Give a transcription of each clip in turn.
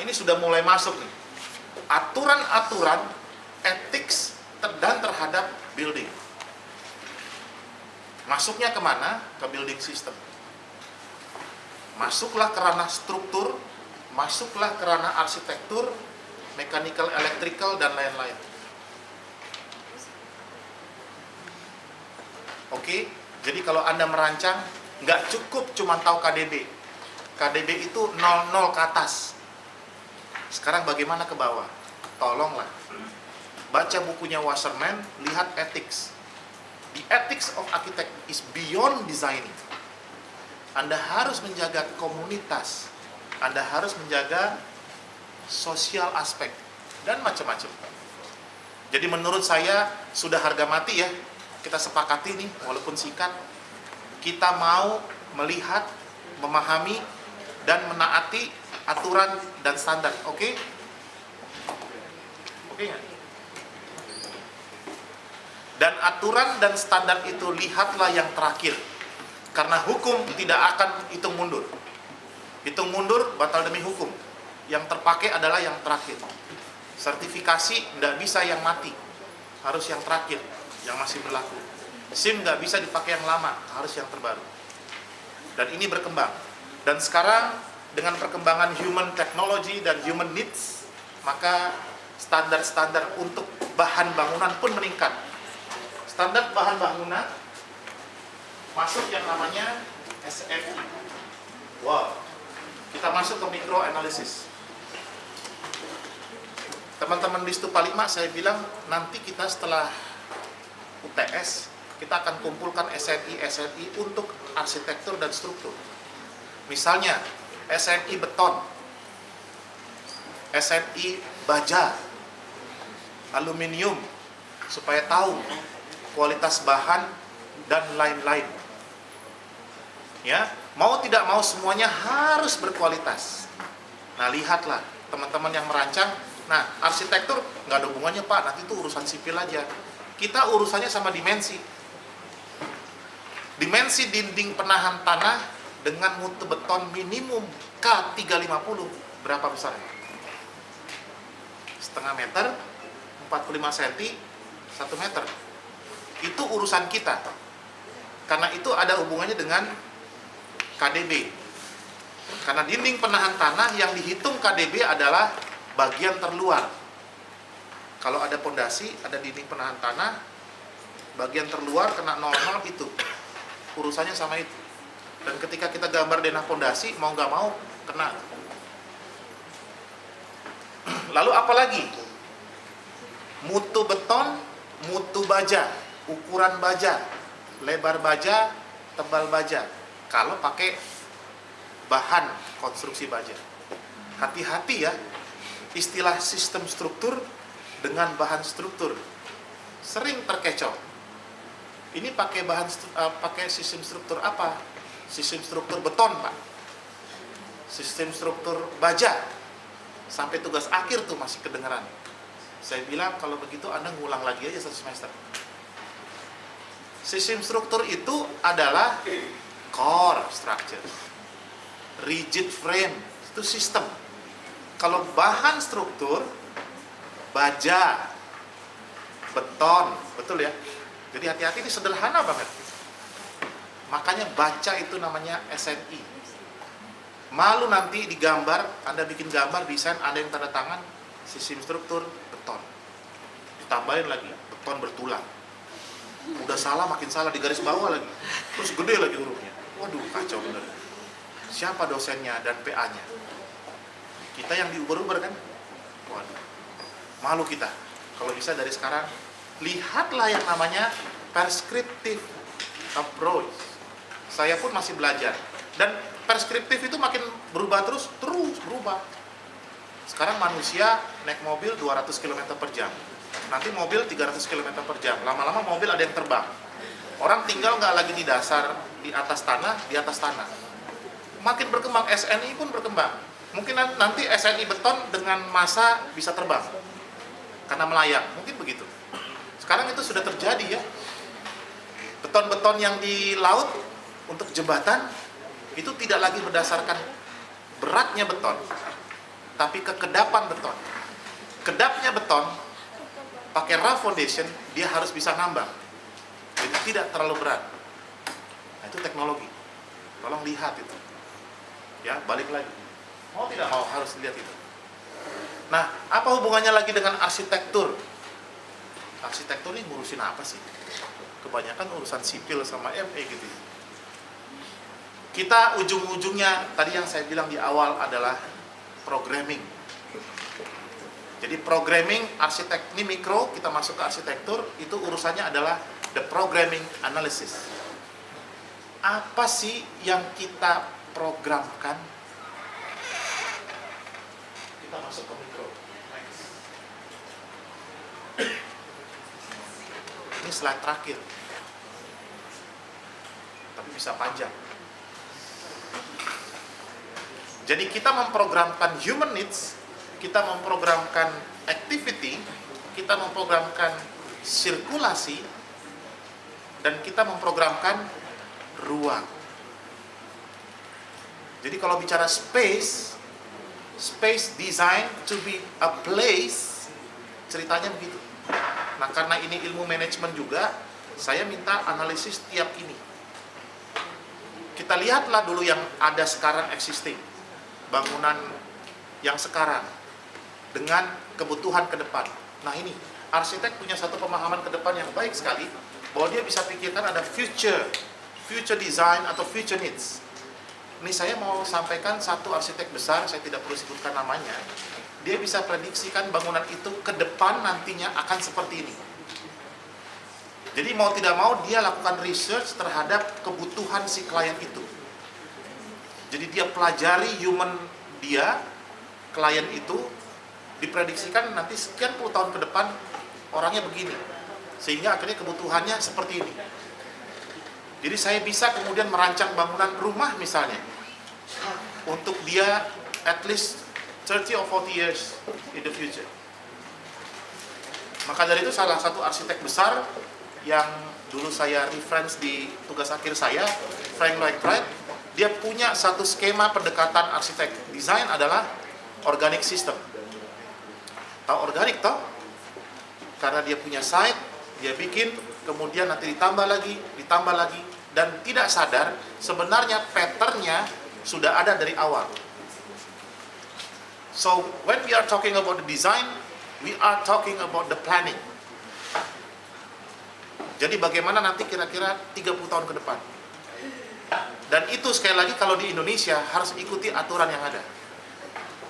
ini sudah mulai masuk nih. Aturan-aturan ethics dan terhadap building. Masuknya kemana? Ke building system. Masuklah ke ranah struktur, masuklah ke ranah arsitektur, mechanical, electrical, dan lain-lain. Oke, jadi kalau Anda merancang, nggak cukup cuma tahu KDB. KDB itu 00 ke atas. Sekarang bagaimana ke bawah? Tolonglah. Baca bukunya Wasserman, lihat ethics. The ethics of architect is beyond designing. Anda harus menjaga komunitas, Anda harus menjaga sosial aspek, dan macam-macam. Jadi menurut saya sudah harga mati ya, kita sepakati nih, walaupun singkat, kita mau melihat, memahami, dan menaati aturan dan standar, oke? Oke nggak? Dan aturan dan standar itu lihatlah yang terakhir. Karena hukum tidak akan hitung mundur. Hitung mundur batal demi hukum. Yang terpakai adalah yang terakhir. Sertifikasi tidak bisa yang mati. Harus yang terakhir, yang masih berlaku. SIM nggak bisa dipakai yang lama, harus yang terbaru. Dan ini berkembang. Dan sekarang dengan perkembangan human technology dan human needs, maka standar-standar untuk bahan bangunan pun meningkat. Standar bahan bangunan masuk yang namanya SFI. Wow, kita masuk ke micro analysis. Teman-teman di Stupa 5 saya bilang nanti kita setelah UTS kita akan kumpulkan SNI untuk arsitektur dan struktur. Misalnya SNI beton, SNI baja, aluminium, supaya tahu kualitas bahan dan lain-lain. Ya, mau tidak mau semuanya harus berkualitas. Nah, lihatlah teman-teman yang merancang. Nah, arsitektur nggak ada hubungannya Pak, nanti itu urusan sipil aja. Kita urusannya sama dimensi. Dimensi dinding penahan tanah dengan mutu beton minimum K350 berapa besarnya? Setengah meter, 45 cm, 1 meter. Itu urusan kita. Karena itu ada hubungannya dengan KDB. Karena dinding penahan tanah yang dihitung KDB adalah bagian terluar. Kalau ada pondasi, ada dinding penahan tanah, bagian terluar kena 00 itu. Urusannya sama itu. Dan ketika kita gambar denah pondasi, mau nggak mau kena. Lalu apa lagi? Mutu beton, mutu baja, ukuran baja, lebar baja, tebal baja. Kalau pakai bahan konstruksi baja, hati-hati ya, istilah sistem struktur dengan bahan struktur sering terkecoh. Ini pakai pakai sistem struktur apa? Sistem struktur beton Pak, sistem struktur baja, sampai tugas akhir tuh masih kedengeran. Saya bilang kalau begitu Anda ngulang lagi aja 1 semester. Sistem struktur itu adalah core structure, rigid frame, itu sistem. Kalau bahan struktur, baja, beton, betul ya? Jadi hati-hati, ini sederhana banget. Makanya baca itu namanya SNI. Malu nanti digambar, Anda bikin gambar, desain, ada yang tanda tangan, sistem struktur, beton. Ditambahin lagi, beton bertulang. Udah salah, makin salah, di garis bawah lagi. Terus gede lagi hurufnya. Waduh, kacau bener. Siapa dosennya dan PA-nya? Kita yang diuber-uber kan? Waduh, malu kita. Kalau bisa dari sekarang, lihatlah yang namanya prescriptive approach. Saya pun masih belajar. Dan preskriptif itu makin berubah terus berubah. Sekarang manusia naik mobil 200 km per jam. Nanti mobil 300 km per jam. Lama-lama mobil ada yang terbang. Orang tinggal nggak lagi di dasar, di atas tanah, di atas tanah. Makin berkembang, SNI pun berkembang. Mungkin nanti SNI beton dengan massa bisa terbang. Karena melayang, mungkin begitu. Sekarang itu sudah terjadi ya. Beton-beton yang di laut untuk jembatan, itu tidak lagi berdasarkan beratnya beton, tapi kekedapan beton. Kedapnya beton, pakai rough foundation, dia harus bisa ngambang. Jadi tidak terlalu berat. Nah, itu teknologi. Tolong lihat itu. Ya, balik lagi. Mau tidak mau harus lihat itu. Nah, apa hubungannya lagi dengan arsitektur? Arsitektur ini ngurusin apa sih? Kebanyakan urusan sipil sama ME gitu. Kita ujung-ujungnya, tadi yang saya bilang di awal adalah programming. Jadi programming, arsitek, ini mikro, kita masuk ke arsitektur, itu urusannya adalah the programming analysis. Apa sih yang kita programkan? Kita masuk ke mikro. Next. Ini slide terakhir. Tapi bisa panjang. Jadi kita memprogramkan human needs, kita memprogramkan activity, kita memprogramkan sirkulasi, dan kita memprogramkan ruang. Jadi kalau bicara space design to be a place, ceritanya begitu. Nah, karena ini ilmu manajemen juga, saya minta analisis tiap ini. Kita lihatlah dulu yang ada sekarang existing, bangunan yang sekarang, dengan kebutuhan ke depan. Nah, ini arsitek punya satu pemahaman ke depan yang baik sekali, bahwa dia bisa pikirkan ada future design atau future needs. Ini saya mau sampaikan satu arsitek besar, saya tidak perlu sebutkan namanya. Dia bisa prediksikan bangunan itu ke depan nantinya akan seperti ini. Jadi mau tidak mau dia lakukan research terhadap kebutuhan si klien itu. Jadi dia pelajari human dia, klien itu, diprediksikan nanti sekian puluh tahun ke depan orangnya begini, sehingga akhirnya kebutuhannya seperti ini. Jadi saya bisa kemudian merancang bangunan rumah misalnya untuk dia at least 30 or 40 years in the future. Maka dari itu salah satu arsitek besar yang dulu saya reference di tugas akhir saya, Frank Lloyd Wright, dia punya satu skema pendekatan arsitek desain adalah organic system. Tahu organik toh? Karena dia punya site, dia bikin, kemudian nanti ditambah lagi, dan tidak sadar sebenarnya patternnya sudah ada dari awal. So when we are talking about the design, we are talking about the planning. Jadi bagaimana nanti kira-kira 30 tahun ke depan. Dan itu sekali lagi kalau di Indonesia harus ikuti aturan yang ada.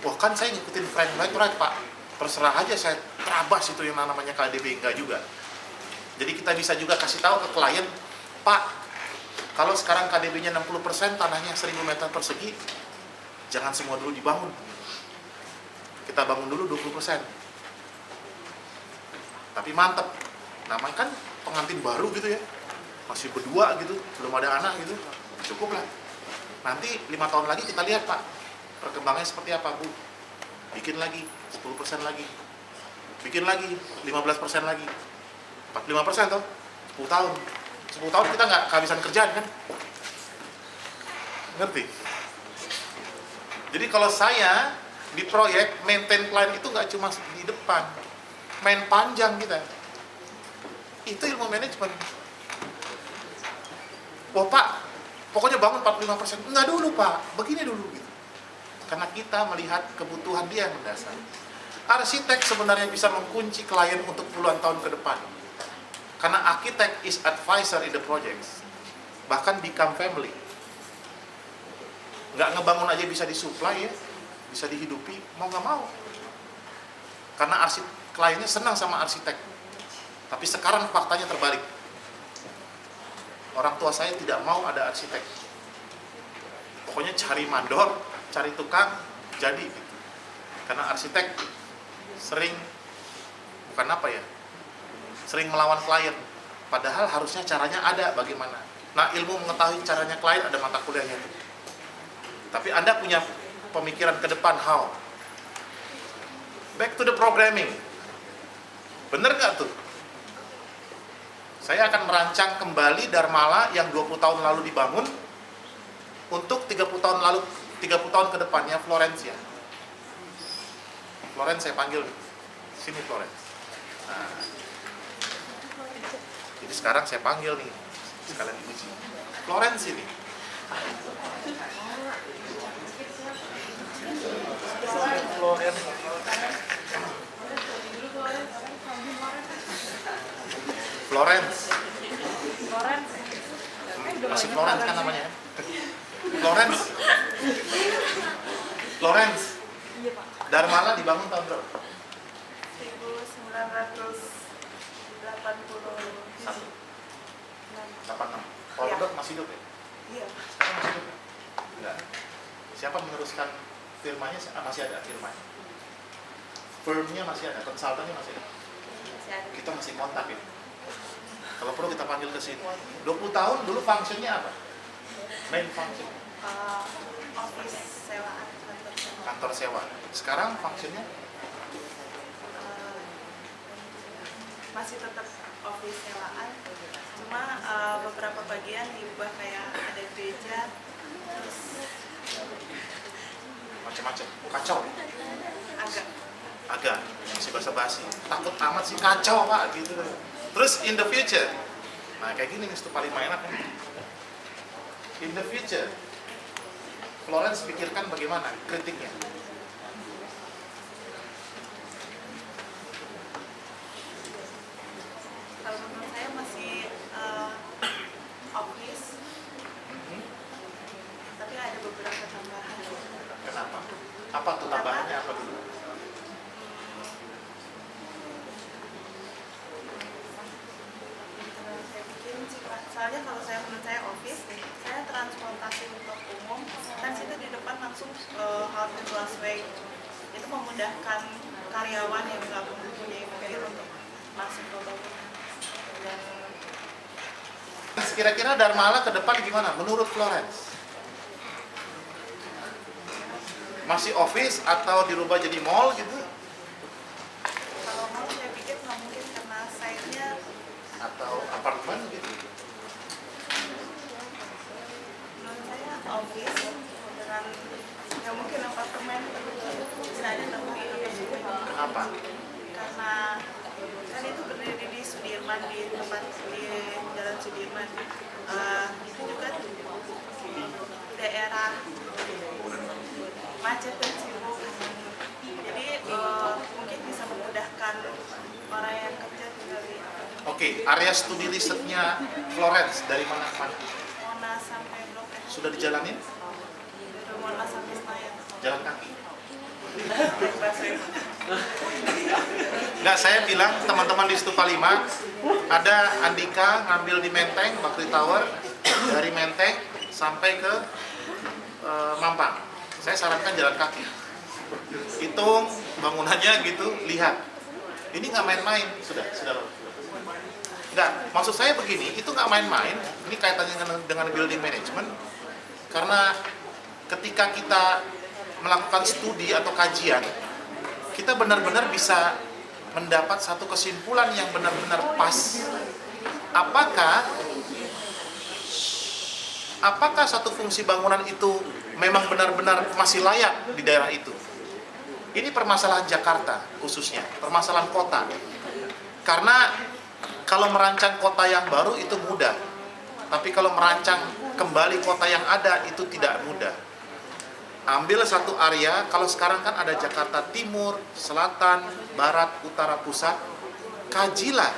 Wah, kan saya ngikutin Frank Lloyd Wright, Pak. Terserah aja saya terabas itu yang namanya KDB, enggak juga. Jadi kita bisa juga kasih tahu ke klien, Pak, kalau sekarang KDB-nya 60%, tanahnya 1000 meter persegi, jangan semua dulu dibangun. Kita bangun dulu 20%. Tapi mantep. Namanya kan pengantin baru gitu ya. Masih berdua gitu, belum ada anak gitu. Cukup lah. Nanti 5 tahun lagi kita lihat, Pak, perkembangannya seperti apa, Bu. Bikin lagi 10% lagi. Bikin lagi 15% lagi. 45% toh. 10 tahun. 10 tahun kita nggak kehabisan kerjaan kan? Ngerti? Jadi kalau saya di proyek maintain plan itu nggak cuma di depan, main panjang kita. Itu ilmu manajemen. Wah, Pak, pokoknya bangun 45%. Enggak dulu, Pak. Begini dulu gitu. Karena kita melihat kebutuhan dia yang mendasar. Arsitek sebenarnya bisa mengunci klien untuk puluhan tahun ke depan. Karena arsitek is advisor in the projects. Bahkan become family. Nggak ngebangun aja bisa disuplai ya. Bisa dihidupi, mau nggak mau. Karena kliennya senang sama arsitek. Tapi sekarang faktanya terbalik. Orang tua saya tidak mau ada arsitek. Pokoknya cari mandor, cari tukang, jadi gitu. Karena arsitek sering, bukan apa ya, sering melawan klien. Padahal harusnya caranya ada bagaimana. Nah, ilmu mengetahui caranya klien ada mata kuliahnya. Tapi Anda punya pemikiran ke depan, how? Back to the programming. Bener nggak tuh? Saya akan merancang kembali Dharmala yang 20 tahun lalu dibangun untuk 30 tahun ke depannya Florencia. Florence saya panggil, sini Florence. Nah, jadi sekarang saya panggil nih, sekalian diuji. Florence ini. Florence. Florence. Masih Florence kan namanya? Florence. Florence. Darmala dibangun tahun berapa? 86. Polodok masih hidup ya? Iya. Sekarang masih hidup ya? Enggak. Siapa meneruskan firmanya? Masih ada firmanya. Firmnya masih ada, konsultannya masih ada. Kita masih kontak ya. Kalau perlu kita panggil ke sini. 20 tahun dulu fungsinya apa? Main function. Office sewaan, Kantor sewa. Sekarang fungsinya masih tetap office sewaan, cuma beberapa bagian diubah kayak ada gereja, terus macam-macam. Kacau. agak Masih basa-basi. Takut amat sih, kacau Pak gitu. Terus in the future. Nah, kayak gini nih paling enak nih. In the future. Florence pikirkan bagaimana kritiknya. kalau menurut saya masih office, tapi ada beberapa tambahan. Kenapa? Apa tuh tambahannya apa dulu? Saya pikirin sih Pak, soalnya kalau menurut saya office, saya transportasi untuk umum, kan situ di depan langsung halte busway, itu memudahkan karyawan yang nggak mempunyai mobil untuk masuk ke bangunan. Dan Kira-kira Darmala ke depan gimana menurut Florence? Masih office atau dirubah jadi mall gitu? kalau mau saya pikir nggak mungkin karena size-nya Atau apartemen gitu? menurut saya office dengan nggak mungkin apartemen, bisa aja tapi Kenapa? karena kan itu berdiri di Sudirman, di tempat di Jalan Sudirman. Itu juga daerah macet dan sibuk, jadi mungkin bisa memudahkan orang yang kerja tinggal di Oke, area studi risetnya Florence dari mana ke mana? Monas sampai Blok M, Sudah dijalanin? dari Monas sampai Senayan. Jalan kaki? Bahasa Ibu. Enggak, saya bilang teman-teman di Stupa 5 ada Andika ngambil di Menteng, Bakri Tower, dari Menteng sampai ke Mampang. Saya sarankan jalan kaki. Hitung bangunannya gitu, lihat. Ini nggak main-main, sudah. Enggak, maksud saya begini, itu nggak main-main. Ini kaitannya dengan building management. Karena ketika kita melakukan studi atau kajian, kita benar-benar bisa mendapat satu kesimpulan yang benar-benar pas. Apakah satu fungsi bangunan itu memang benar-benar masih layak di daerah itu? Ini permasalahan Jakarta khususnya, permasalahan kota. Karena kalau merancang kota yang baru itu mudah, tapi kalau merancang kembali kota yang ada itu tidak mudah. Ambil satu area, kalau sekarang kan ada Jakarta Timur, Selatan, Barat, Utara, Pusat, kajilah,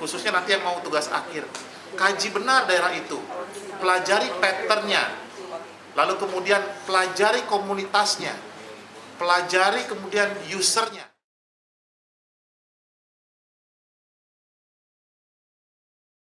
khususnya nanti yang mau tugas akhir, kaji benar daerah itu, pelajari patternnya, lalu kemudian pelajari komunitasnya, pelajari kemudian usernya.